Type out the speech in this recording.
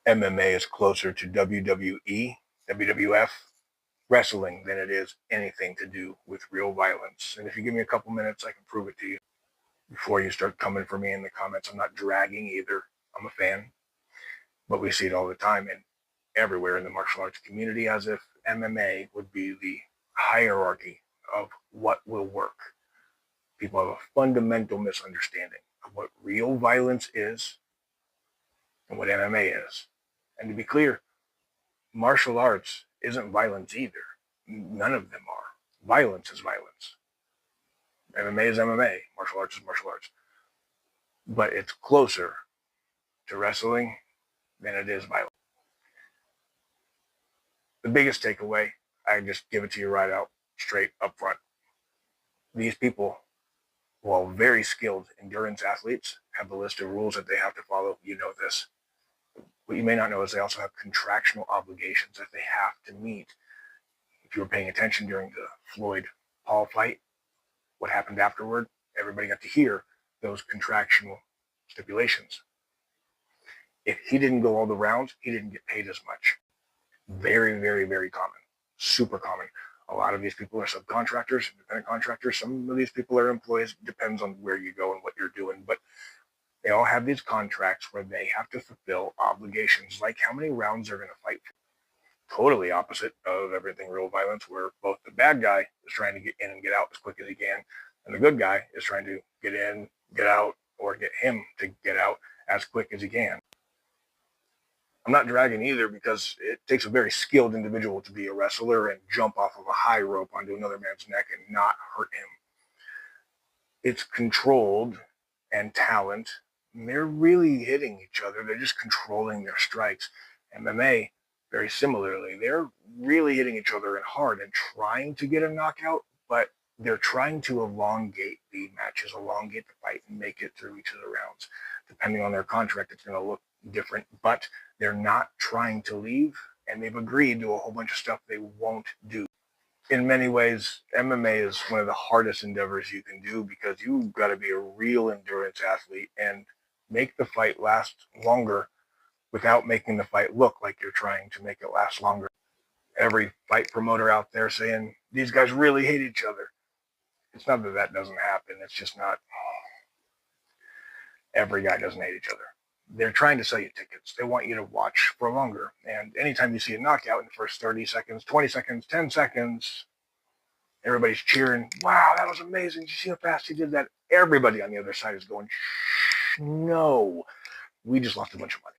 MMA is closer to WWE, WWF, wrestling than it is anything to do with real violence. And if you give me a couple minutes, I can prove it to you. Before you start coming for me in the comments, I'm not dragging either. I'm a fan, but we see it all the time and everywhere in the martial arts community, as if MMA would be the hierarchy of what will work. People have a fundamental misunderstanding of what real violence is and what MMA is. And to be clear, martial arts isn't violence either. None of them are. Violence is violence. MMA is MMA. Martial arts is martial arts. But it's closer to wrestling than it is violence. The biggest takeaway, I just give it to you right out, straight up front. These people, while very skilled endurance athletes, have a list of rules that they have to follow. You know this. What you may not know is they also have contractual obligations that they have to meet. If you were paying attention during the Floyd-Paul fight, what happened afterward, everybody got to hear those contractual stipulations. If he didn't go all the rounds, he didn't get paid as much. Very, very, very common. Super common. A lot of these people are subcontractors, independent contractors. Some of these people are employees. Depends on where you go and what you're doing. But they all have these contracts where they have to fulfill obligations, like how many rounds they're going to fight for. Totally opposite of everything real violence, where both the bad guy is trying to get in and get out as quick as he can, and the good guy is trying to get in, get out, or get him to get out as quick as he can. I'm not dragging either, because it takes a very skilled individual to be a wrestler and jump off of a high rope onto another man's neck and not hurt him. It's controlled and talent. And they're really hitting each other. They're just controlling their strikes. MMA, very similarly, they're really hitting each other and hard and trying to get a knockout, but they're trying to elongate the matches, elongate the fight, and make it through each of the rounds. Depending on their contract, it's going to look different, but they're not trying to leave, and they've agreed to a whole bunch of stuff they won't do. In many ways, MMA is one of the hardest endeavors you can do, because you've got to be a real endurance athlete and make the fight last longer without making the fight look like you're trying to make it last longer. Every fight promoter out there saying these guys really hate each other. It's not that that doesn't happen. It's just not. Every guy doesn't hate each other. They're trying to sell you tickets. They want you to watch for longer. And anytime you see a knockout in the first 30 seconds, 20 seconds, 10 seconds, everybody's cheering. Wow, that was amazing. Did you see how fast he did that? Everybody on the other side is going, no, we just lost a bunch of money.